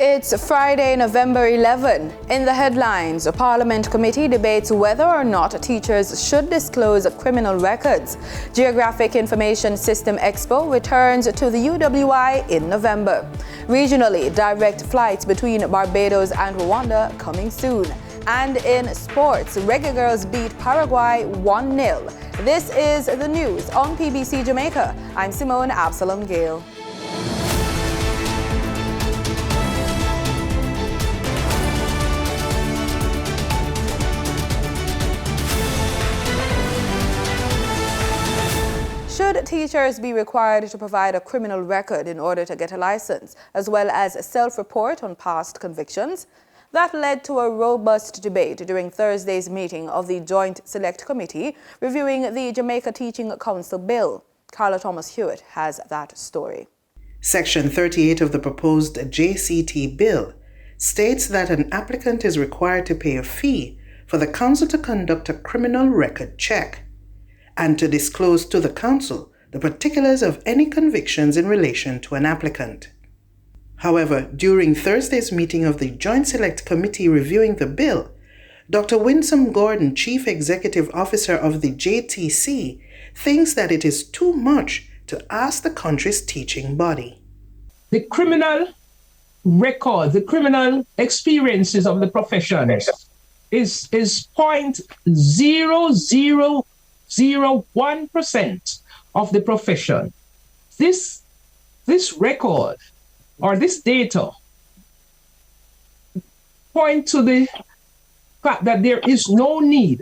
It's Friday, November 11. In the headlines, a Parliament committee debates whether or not teachers should disclose criminal records. Geographic Information System Expo returns to the UWI in November. Regionally, direct flights between Barbados and Rwanda coming soon. And in sports, Reggae Girls beat Paraguay 1-0. This is the news on PBC Jamaica. I'm Simone Absalom Gale. Should teachers be required to provide a criminal record in order to get a license, as well as a self-report on past convictions? That led to a robust debate during Thursday's meeting of the Joint Select Committee reviewing the Jamaica Teaching Council bill. Carla Thomas-Hewitt has that story. Section 38 of the proposed JCT bill states that an applicant is required to pay a fee for the council to conduct a criminal record check and to disclose to the council the particulars of any convictions in relation to an applicant. However, during Thursday's meeting of the Joint Select Committee reviewing the bill, Dr. Winsome Gordon, Chief Executive Officer of the JTC, thinks that it is too much to ask the country's teaching body. The criminal record, the criminal experiences of the profession is 0.0001% of the profession. This record or this data point to the fact that there is no need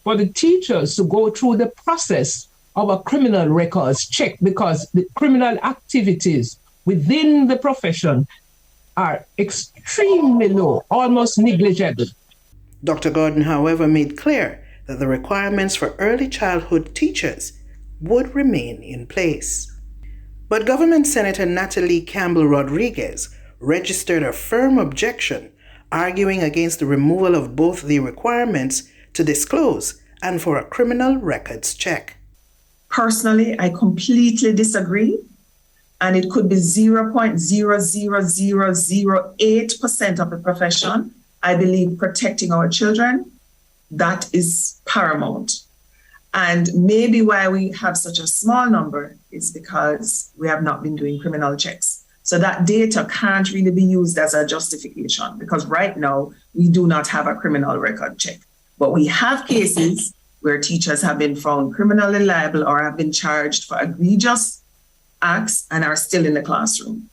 for the teachers to go through the process of a criminal records check because the criminal activities within the profession are extremely low, almost negligible. Dr. Gordon, however, made clear that the requirements for early childhood teachers would remain in place. But Government Senator Natalie Campbell Rodriguez registered a firm objection, arguing against the removal of both the requirements to disclose and for a criminal records check. Personally, I completely disagree, and it could be 0.00008% of the profession. I believe protecting our children, that is paramount. And maybe why we have such a small number is because we have not been doing criminal checks. So that data can't really be used as a justification because right now we do not have a criminal record check. But we have cases where teachers have been found criminally liable or have been charged for egregious acts and are still in the classroom.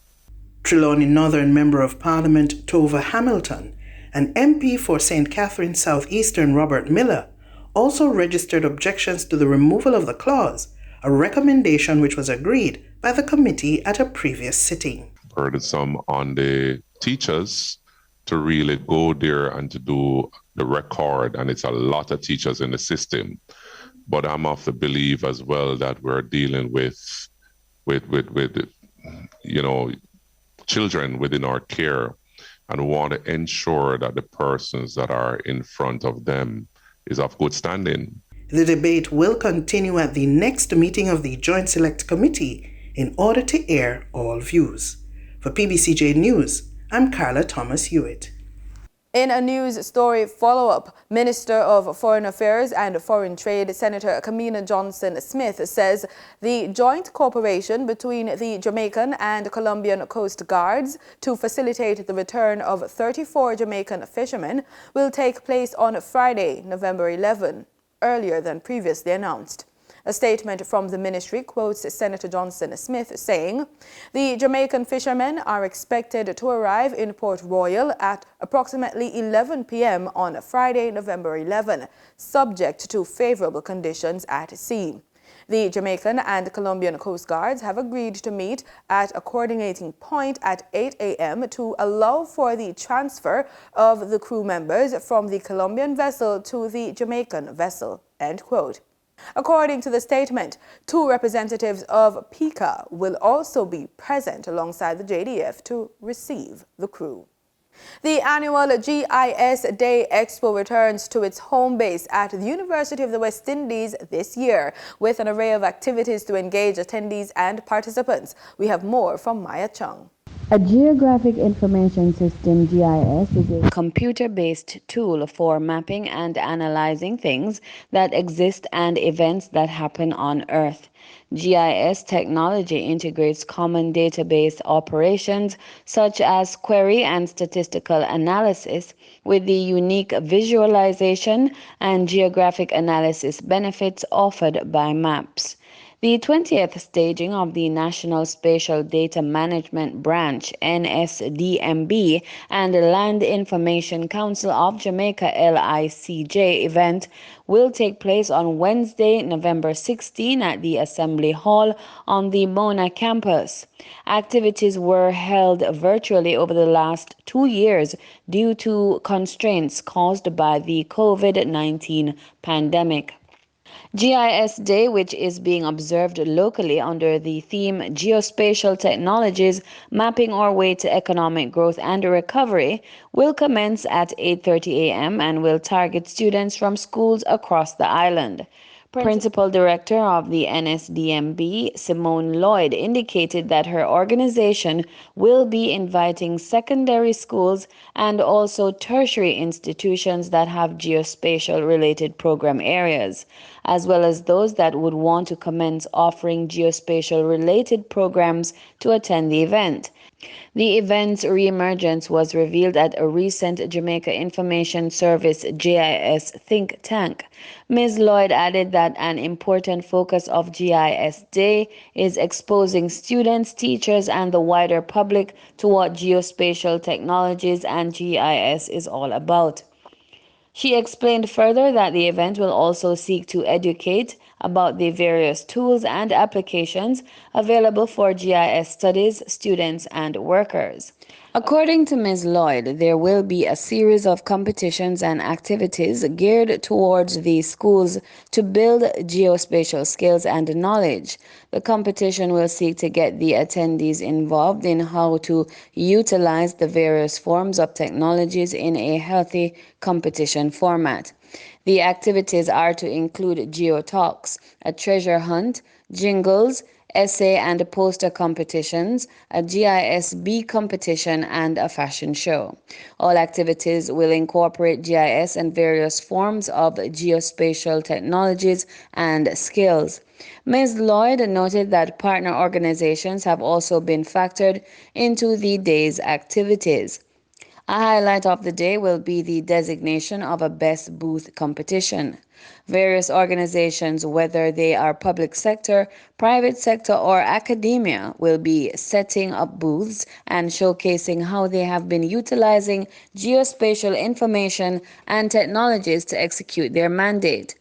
Trelawney Northern Member of Parliament Tova Hamilton and MP for St. Catherine Southeastern Robert Miller also registered objections to the removal of the clause, a recommendation which was agreed by the committee at a previous sitting. Burdensome on the teachers to really go there and to do the record, and it's a lot of teachers in the system. But I'm of the belief as well that we're dealing with children within our care and want to ensure that the persons that are in front of them is of good standing. The debate will continue at the next meeting of the Joint Select Committee in order to air all views. For PBCJ News, I'm Carla Thomas-Hewitt. In a news story follow-up, Minister of Foreign Affairs and Foreign Trade Senator Kamina Johnson-Smith says the joint cooperation between the Jamaican and Colombian Coast Guards to facilitate the return of 34 Jamaican fishermen will take place on Friday, November 11, earlier than previously announced. A statement from the ministry quotes Senator Johnson-Smith saying, the Jamaican fishermen are expected to arrive in Port Royal at approximately 11 p.m. on Friday, November 11, subject to favorable conditions at sea. The Jamaican and Colombian Coast Guards have agreed to meet at a coordinating point at 8 a.m. to allow for the transfer of the crew members from the Colombian vessel to the Jamaican vessel, end quote. According to the statement, 2 representatives of PICA will also be present alongside the JDF to receive the crew. The annual GIS Day Expo returns to its home base at the University of the West Indies this year, with an array of activities to engage attendees and participants. We have more from Maya Chung. A geographic information system, GIS, is a computer-based tool for mapping and analyzing things that exist and events that happen on Earth. GIS technology integrates common database operations such as query and statistical analysis with the unique visualization and geographic analysis benefits offered by maps. The 20th staging of the National Spatial Data Management Branch (NSDMB) and the Land Information Council of Jamaica (LICJ) event will take place on Wednesday, November 16 at the Assembly Hall on the Mona campus. Activities were held virtually over the last 2 years due to constraints caused by the COVID-19 pandemic. GIS Day, which is being observed locally under the theme Geospatial Technologies Mapping Our Way to Economic Growth and Recovery, will commence at 8:30 a.m. and will target students from schools across the island. Principal Director of the NSDMB, Simone Lloyd, indicated that her organization will be inviting secondary schools and also tertiary institutions that have geospatial-related program areas, as well as those that would want to commence offering geospatial-related programs to attend the event. The event's reemergence was revealed at a recent Jamaica Information Service GIS think tank. Ms. Lloyd added that an important focus of GIS Day is exposing students, teachers, and the wider public to what geospatial technologies and GIS is all about. She explained further that the event will also seek to educate about the various tools and applications available for GIS studies, students, and workers. According to Ms. Lloyd, there will be a series of competitions and activities geared towards the schools to build geospatial skills and knowledge. The competition will seek to get the attendees involved in how to utilize the various forms of technologies in a healthy competition format. The activities are to include geotalks, a treasure hunt, jingles, essay and poster competitions, a GISB competition, and a fashion show. All activities will incorporate GIS and various forms of geospatial technologies and skills. Ms. Lloyd noted that partner organizations have also been factored into the day's activities. A highlight of the day will be the designation of a best booth competition. Various organizations, whether they are public sector, private sector, or academia, will be setting up booths and showcasing how they have been utilizing geospatial information and technologies to execute their mandate.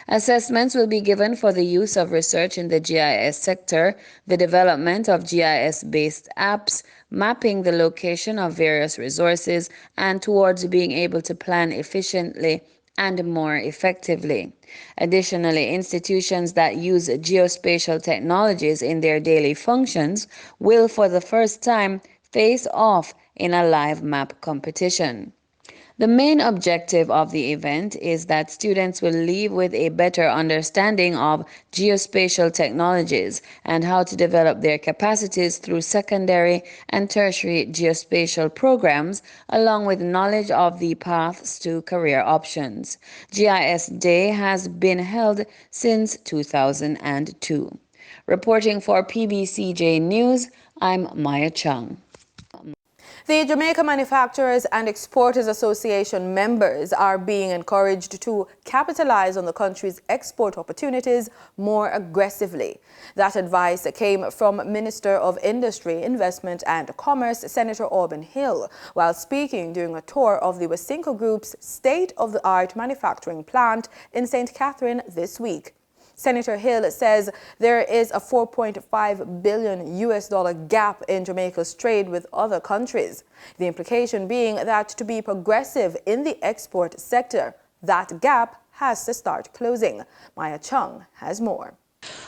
Assessments will be given for the use of research in the GIS sector, the development of GIS-based apps, mapping the location of various resources, and towards being able to plan efficiently and more effectively. Additionally, institutions that use geospatial technologies in their daily functions will, for the first time, face off in a live map competition. The main objective of the event is that students will leave with a better understanding of geospatial technologies and how to develop their capacities through secondary and tertiary geospatial programs, along with knowledge of the paths to career options. GIS Day has been held since 2002. Reporting for PBCJ News, I'm Maya Chung. The Jamaica Manufacturers and Exporters Association members are being encouraged to capitalize on the country's export opportunities more aggressively. That advice came from Minister of Industry, Investment and Commerce, Senator Auburn Hill, while speaking during a tour of the Wasinko Group's state-of-the-art manufacturing plant in St. Catherine this week. Senator Hill says there is a $4.5 billion gap in Jamaica's trade with other countries. The implication being that to be progressive in the export sector, that gap has to start closing. Maya Chung has more.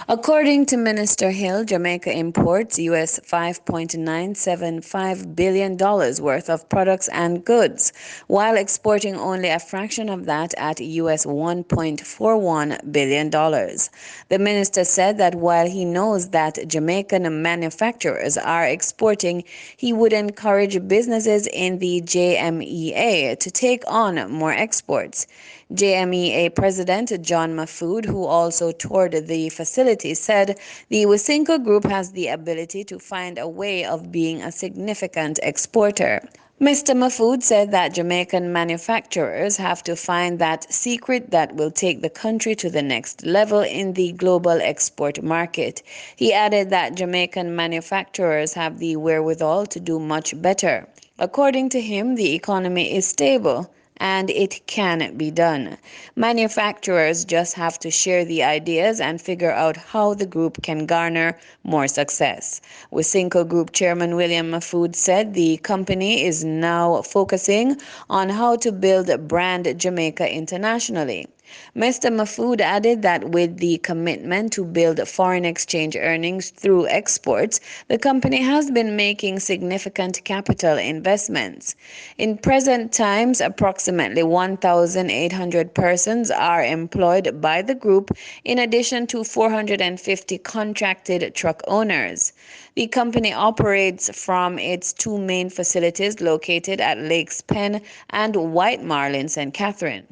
According to Minister Hill, Jamaica imports US $5.975 billion worth of products and goods, while exporting only a fraction of that at US $1.41 billion. The minister said that while he knows that Jamaican manufacturers are exporting, he would encourage businesses in the JMEA to take on more exports. JMEA President John Mahfood, who also toured the facility, said the Wysinco Group has the ability to find a way of being a significant exporter. Mr. Mahfood said that Jamaican manufacturers have to find that secret that will take the country to the next level in the global export market. He added that Jamaican manufacturers have the wherewithal to do much better. According to him, the economy is stable and it can be done. Manufacturers just have to share the ideas and figure out how the group can garner more success. Wysinco Group Chairman William Mahfood said the company is now focusing on how to build brand Jamaica internationally. Mr. Mahfood added that with the commitment to build foreign exchange earnings through exports, the company has been making significant capital investments. In present times, approximately 1,800 persons are employed by the group, in addition to 450 contracted truck owners. The company operates from its two main facilities located at Lakes Penn and White Marlin, St. Catherine.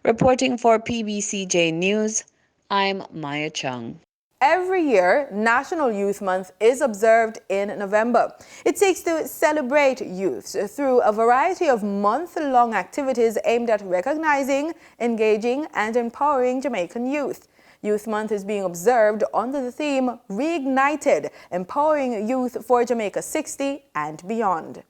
Reporting for PBCJ News, I'm Maya Chung. Every year, National Youth Month is observed in November. It seeks to celebrate youth through a variety of month-long activities aimed at recognizing, engaging, and empowering Jamaican youth. Youth Month is being observed under the theme Reignited, Empowering Youth for Jamaica 60 and Beyond.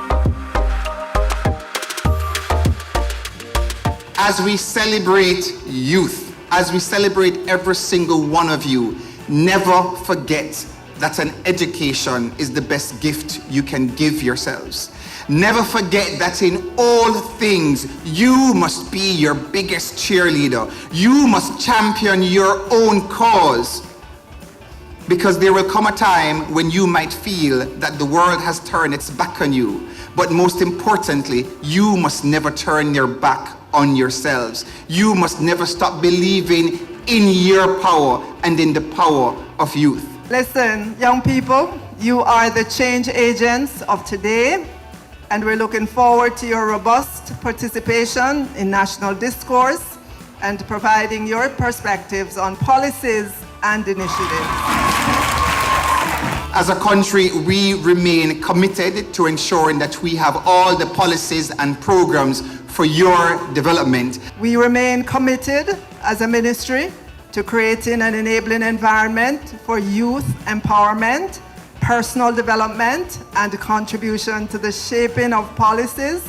As we celebrate youth, as we celebrate every single one of you, never forget that an education is the best gift you can give yourselves. Never forget that in all things, you must be your biggest cheerleader. You must champion your own cause. Because there will come a time when you might feel that the world has turned its back on you. But most importantly, you must never turn your back on yourselves. You must never stop believing in your power and in the power of youth. Listen, young people, you are the change agents of today, and we're looking forward to your robust participation in national discourse and providing your perspectives on policies and initiatives. As a country, we remain committed to ensuring that we have all the policies and programs for your development. We remain committed as a ministry to creating an enabling environment for youth empowerment, personal development, and contribution to the shaping of policies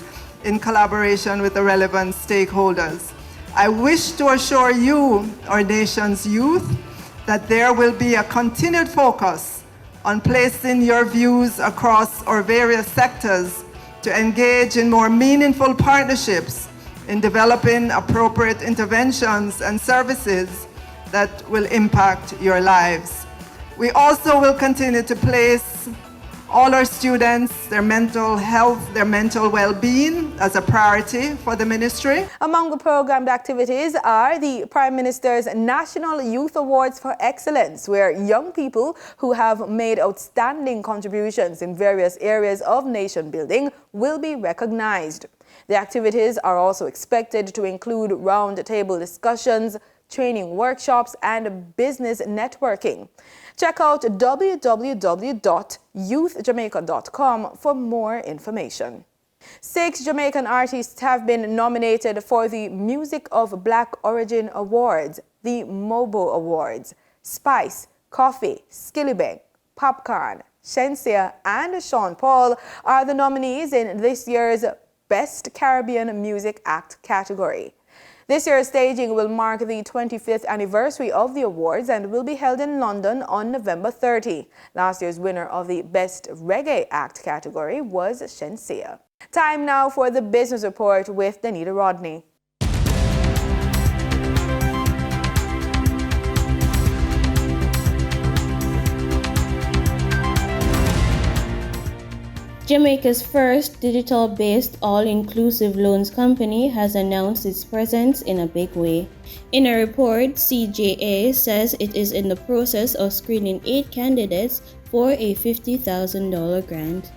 in collaboration with the relevant stakeholders. I wish to assure you, our nation's youth, that there will be a continued focus on placing your views across our various sectors to engage in more meaningful partnerships in developing appropriate interventions and services that will impact your lives. We also will continue to place all our students, their mental health, their mental well-being as a priority for the ministry. Among the programmed activities are the Prime Minister's National Youth Awards for Excellence, where young people who have made outstanding contributions in various areas of nation building will be recognized. The activities are also expected to include round-table discussions, training workshops, and business networking. Check out www.youthjamaica.com for more information. 6 Jamaican artists have been nominated for the Music of Black Origin Awards, the MOBO Awards. Spice, Coffee, Skillibeng, Popcorn, Shensia, and Sean Paul are the nominees in this year's Best Caribbean Music Act category. This year's staging will mark the 25th anniversary of the awards and will be held in London on November 30. Last year's winner of the Best Reggae Act category was Shensia. Time now for the business report with Danita Rodney. Jamaica's first digital-based all-inclusive loans company has announced its presence in a big way. In a report, CJA says it is in the process of screening 8 candidates for a $50,000 grant.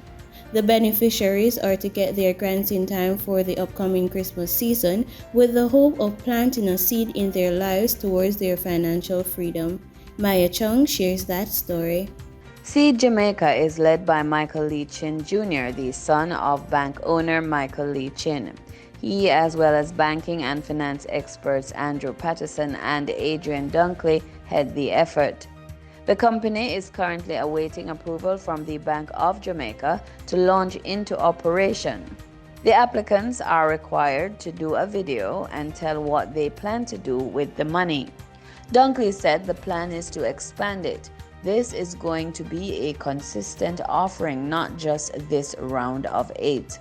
The beneficiaries are to get their grants in time for the upcoming Christmas season with the hope of planting a seed in their lives towards their financial freedom. Maya Chung shares that story. Seed Jamaica is led by Michael Lee Chin Jr., the son of bank owner Michael Lee Chin. He, as well as banking and finance experts Andrew Patterson and Adrian Dunkley, head the effort. The company is currently awaiting approval from the Bank of Jamaica to launch into operation. The applicants are required to do a video and tell what they plan to do with the money. Dunkley said the plan is to expand it. This is going to be a consistent offering, not just this round of 8.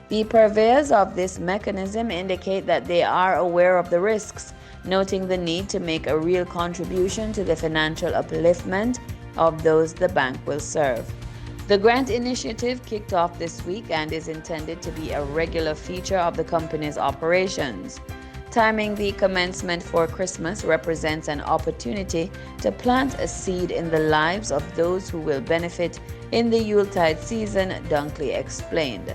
The purveyors of this mechanism indicate that they are aware of the risks, noting the need to make a real contribution to the financial upliftment of those the bank will serve. The grant initiative kicked off this week and is intended to be a regular feature of the company's operations. Timing the commencement for Christmas represents an opportunity to plant a seed in the lives of those who will benefit in the Yuletide season, Dunkley explained.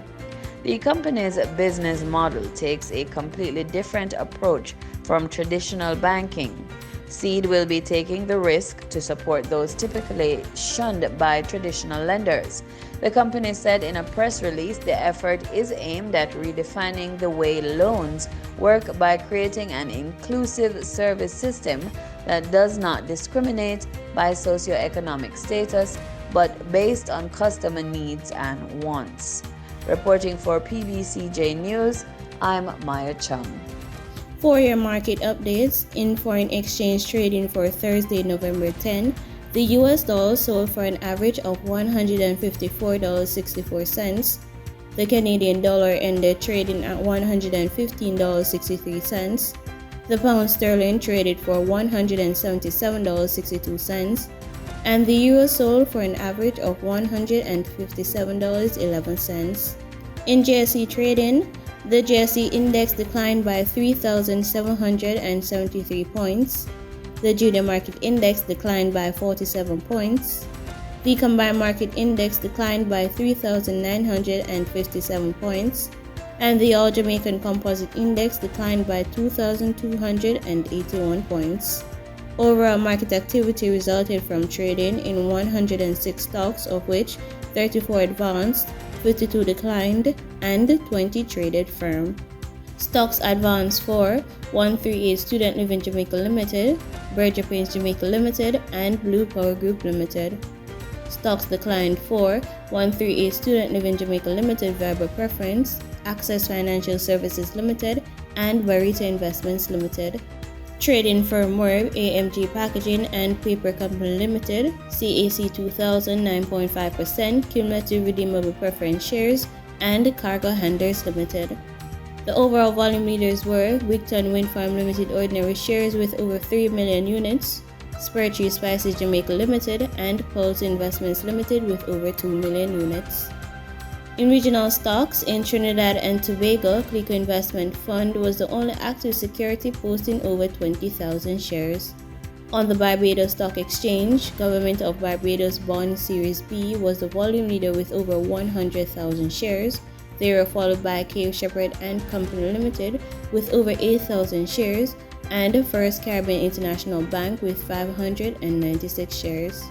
The company's business model takes a completely different approach from traditional banking. Seed will be taking the risk to support those typically shunned by traditional lenders. The company said in a press release the effort is aimed at redefining the way loans work by creating an inclusive service system that does not discriminate by socioeconomic status, but based on customer needs and wants. Reporting for PBCJ News, I'm Maya Chung. For your market updates, in foreign exchange trading for Thursday, November 10, the US dollar sold for an average of $154.64. The Canadian dollar ended trading at $115.63. The pound sterling traded for $177.62. And the euro sold for an average of $157.11. In JSE trading, the JSE index declined by 3,773 points. The junior market index declined by 47 points. The combined market index declined by 3,957 points. And the All Jamaican Composite Index declined by 2,281 points. Overall market activity resulted from trading in 106 stocks, of which 34 advanced, 52 declined, and 20 traded firm. Stocks advanced for 138 Student Living Jamaica Limited, Berger Paints Jamaica Limited, and Blue Power Group Limited. Stocks declined for 138 Student Living Jamaica Limited, Verbal Preference, Access Financial Services Limited, and Barita Investments Limited. Trading firm were AMG Packaging and Paper Company Limited, CAC 2000 9.5%, Cumulative Redeemable Preference Shares, and Cargo Handlers Limited. The overall volume leaders were Wigton Wind Farm Limited Ordinary Shares with over 3 million units, Spur Tree Spices Jamaica Limited, and Pulse Investments Limited with over 2 million units. In regional stocks, in Trinidad and Tobago, Clico Investment Fund was the only active security posting over 20,000 shares. On the Barbados Stock Exchange, Government of Barbados Bond Series B was the volume leader with over 100,000 shares. They were followed by Cave Shepherd and Company Limited with over 8,000 shares, and First Caribbean International Bank with 596 shares.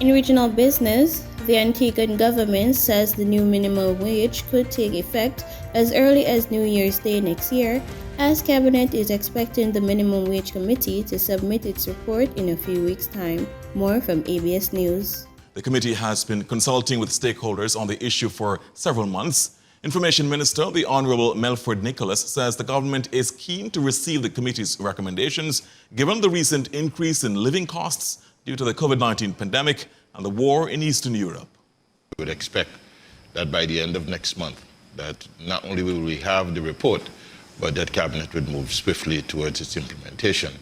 In regional business, the Antiguan government says the new minimum wage could take effect as early as New Year's Day next year, as Cabinet is expecting the Minimum Wage Committee to submit its report in a few weeks' time. More from ABS News. The committee has been consulting with stakeholders on the issue for several months. Information Minister, the Honorable Melford Nicholas, says the government is keen to receive the committee's recommendations given the recent increase in living costs due to the COVID-19 pandemic and the war in Eastern Europe. We would expect that by the end of next month, that not only will we have the report, but that Cabinet would move swiftly towards its implementation,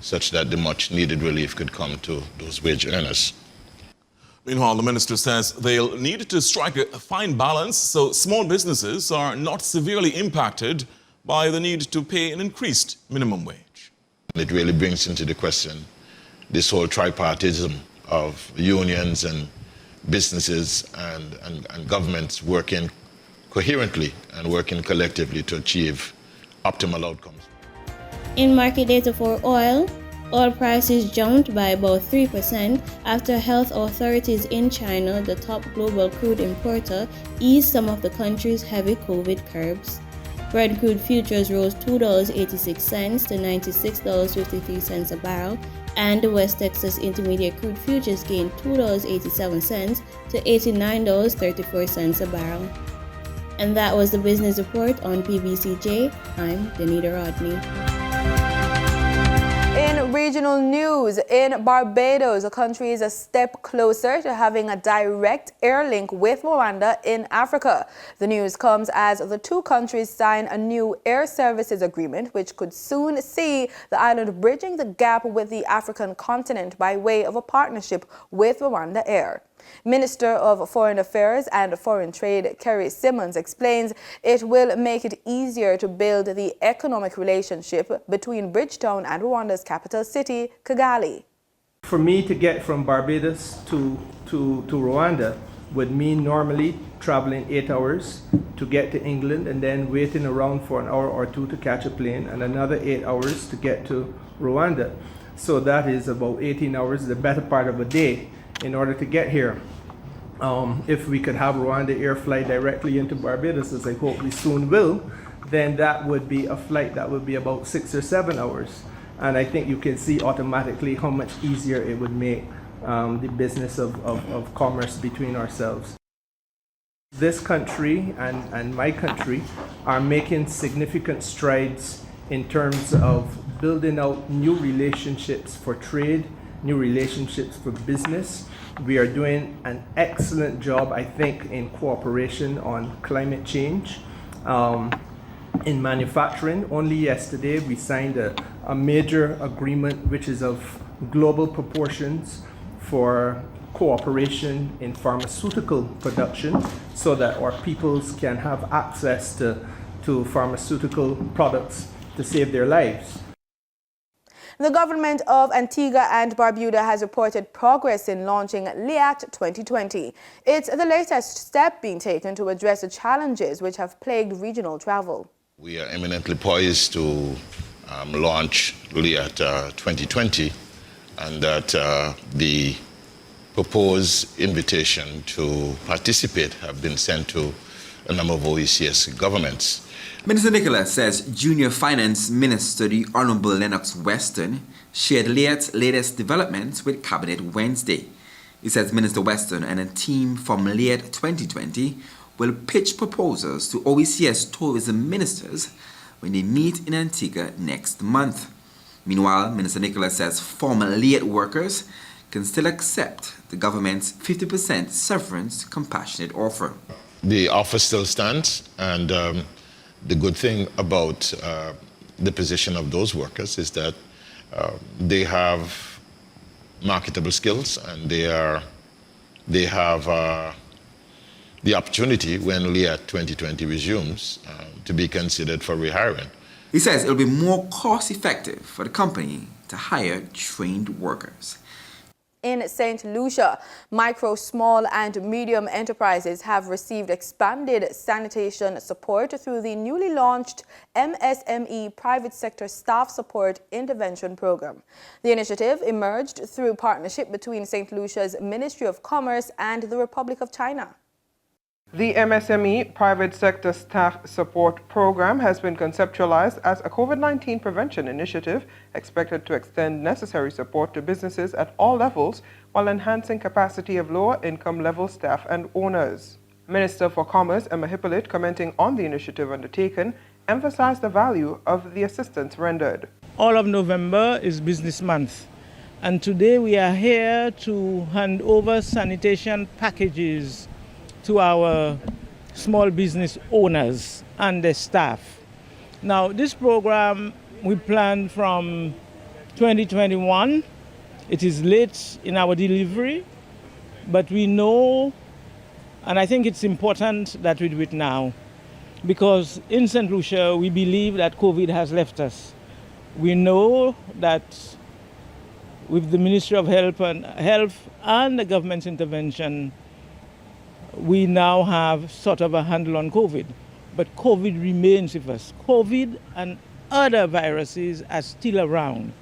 such that the much-needed relief could come to those wage earners. Meanwhile, the minister says they'll need to strike a fine balance so small businesses are not severely impacted by the need to pay an increased minimum wage. It really brings into the question this whole tripartism of unions and businesses and governments working coherently and working collectively to achieve optimal outcomes. In market data for oil prices jumped by about 3% after health authorities in China, the top global crude importer, eased some of the country's heavy COVID curbs. Brent crude futures rose $2.86 to $96.53 a barrel, and the West Texas Intermediate crude futures gained $2.87 to $89.34 a barrel. And that was the business report on PBCJ. I'm Danita Rodney. In regional news, in Barbados, the country is a step closer to having a direct air link with Rwanda in Africa. The news comes as the two countries sign a new air services agreement, which could soon see the island bridging the gap with the African continent by way of a partnership with Rwanda Air. Minister of Foreign Affairs and Foreign Trade Kerry Simmons explains it will make it easier to build the economic relationship between Bridgetown and Rwanda's capital city, Kigali. For me to get from Barbados to Rwanda would mean normally traveling 8 hours to get to England and then waiting around for an hour or two to catch a plane and another 8 hours to get to Rwanda. So that is about 18 hours, the better part of a day, in order to get here. If we could have Rwanda Air fly directly into Barbados, as I hope we soon will, then that would be a flight that would be about 6 or 7 hours. And I think you can see automatically how much easier it would make the business of commerce between ourselves. This country and my country are making significant strides in terms of building out new relationships for trade, new relationships for business. We are doing an excellent job, I think, in cooperation on climate change. In manufacturing, only yesterday we signed a major agreement which is of global proportions for cooperation in pharmaceutical production so that our peoples can have access to pharmaceutical products to save their lives. The government of Antigua and Barbuda has reported progress in launching LIAT 2020. It's the latest step being taken to address the challenges which have plagued regional travel. We are eminently poised to launch LIAT 2020, and that the proposed invitation to participate have been sent to a number of OECS governments. Minister Nicholas says Junior Finance Minister the Honourable Lennox Weston shared LIAT's latest developments with Cabinet Wednesday. He says Minister Weston and a team from LIAT 2020 will pitch proposals to OECS tourism ministers when they meet in Antigua next month. Meanwhile, Minister Nicholas says former LIAT workers can still accept the government's 50% severance compassionate offer. The offer still stands, and the good thing about the position of those workers is that they have marketable skills, and they have the opportunity when LIAT 2020 resumes to be considered for rehiring. He says it will be more cost effective for the company to hire trained workers. In St. Lucia, micro, small and medium enterprises have received expanded sanitation support through the newly launched MSME Private Sector Staff Support Intervention Program. The initiative emerged through partnership between St. Lucia's Ministry of Commerce and the Republic of China. The MSME Private Sector Staff Support Program has been conceptualized as a COVID-19 prevention initiative expected to extend necessary support to businesses at all levels while enhancing capacity of lower income level staff and owners. Minister for Commerce Emma Hippolyte, commenting on the initiative undertaken, emphasized the value of the assistance rendered. All of November is Business Month, and today we are here to hand over sanitation packages to our small business owners and their staff. Now, this program we planned from 2021. It is late in our delivery, But we know, and I think it's important that we do it now, because in St. Lucia, we believe that COVID has left us. We know that with the Ministry of Health and the government's intervention, we now have sort of a handle on COVID. But COVID remains with us. COVID and other viruses are still around.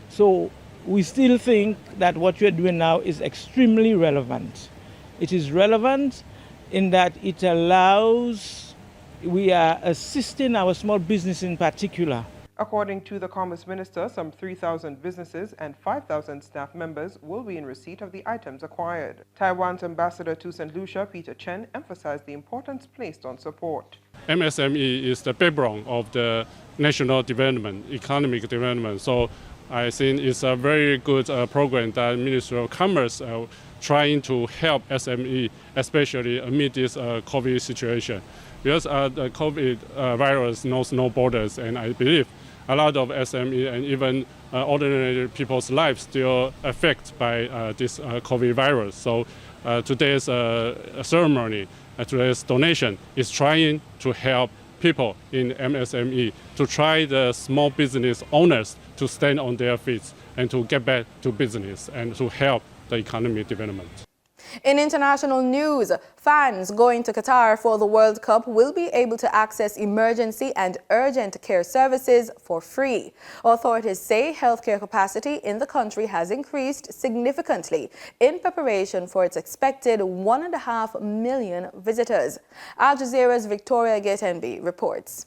So we still think that what we're doing now is extremely relevant. It is relevant in that it allows, we are assisting our small business in particular. According to the Commerce Minister, some 3,000 businesses and 5,000 staff members will be in receipt of the items acquired. Taiwan's ambassador to St. Lucia, Peter Chen, emphasized the importance placed on support. MSME is the backbone of the national development, economic development. So I think it's a very good program that Ministry of Commerce trying to help SME, especially amid this COVID situation. Because the COVID virus knows no borders, and I believe a lot of SME and even ordinary people's lives still affected by this COVID virus. So today's ceremony, today's donation is trying to help people in MSME, to try the small business owners to stand on their feet and to get back to business and to help the economic development. In international news, fans going to Qatar for the World Cup will be able to access emergency and urgent care services for free. Authorities say healthcare capacity in the country has increased significantly in preparation for its expected 1.5 million visitors. Al Jazeera's Victoria Gatenby reports.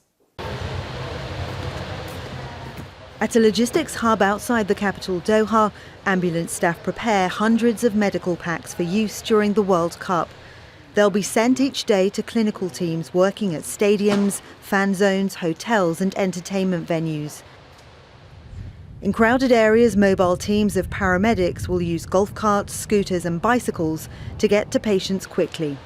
At a logistics hub outside the capital Doha, ambulance staff prepare hundreds of medical packs for use during the World Cup. They'll be sent each day to clinical teams working at stadiums, fan zones, hotels and entertainment venues. In crowded areas, mobile teams of paramedics will use golf carts, scooters and bicycles to get to patients quickly.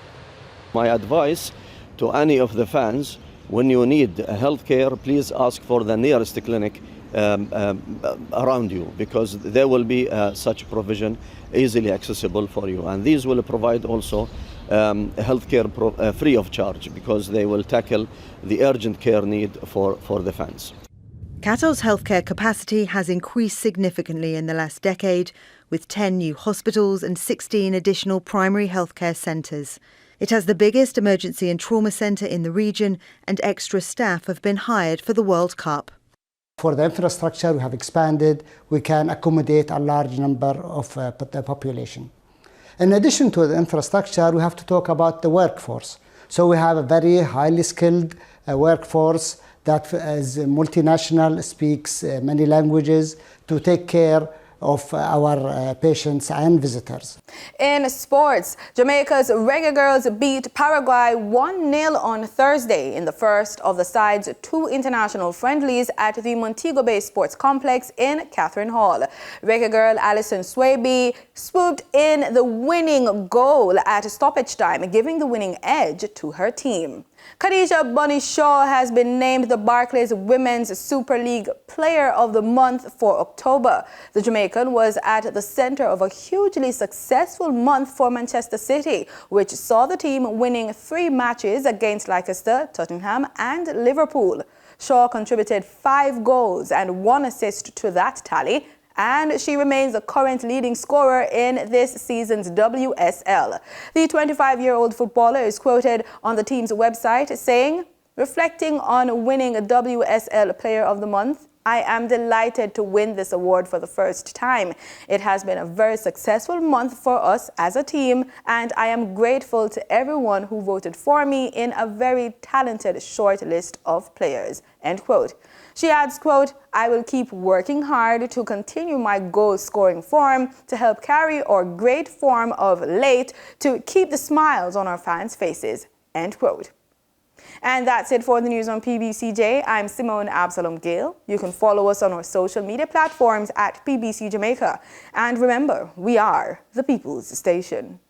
My advice to any of the fans, when you need healthcare, please ask for the nearest clinic around you, because there will be such provision easily accessible for you, and these will provide also healthcare free of charge, because they will tackle the urgent care need for the fans. Qatar's healthcare capacity has increased significantly in the last decade, with 10 new hospitals and 16 additional primary healthcare centres. It has the biggest emergency and trauma centre in the region, and extra staff have been hired for the World Cup. For the infrastructure, we have expanded. We can accommodate a large number of the population. In addition to the infrastructure, we have to talk about the workforce. So we have a very highly skilled workforce that is multinational, speaks many languages to take care of our patients and visitors. In sports, Jamaica's Reggae Girls beat Paraguay 1-0 on Thursday in the first of the side's 2 international friendlies at the Montego Bay Sports Complex in Catherine Hall. Reggae girl Alison Swaby swooped in the winning goal at stoppage time, giving the winning edge to her team. Khadija Bunny Shaw has been named the Barclays Women's Super League Player of the Month for October. The Jamaican was at the center of a hugely successful month for Manchester City, which saw the team winning 3 matches against Leicester, Tottenham and Liverpool. Shaw contributed 5 goals and 1 assist to that tally, and she remains the current leading scorer in this season's WSL. The 25-year-old footballer is quoted on the team's website saying, reflecting on winning a WSL Player of the Month, I am delighted to win this award for the first time. It has been a very successful month for us as a team, and I am grateful to everyone who voted for me in a very talented short list of players, end quote. She adds, quote, I will keep working hard to continue my goal-scoring form to help carry our great form of late to keep the smiles on our fans' faces, end quote. And that's it for the news on PBCJ. I'm Simone Absalom Gale. You can follow us on our social media platforms at PBCJamaica. And remember, we are the People's Station.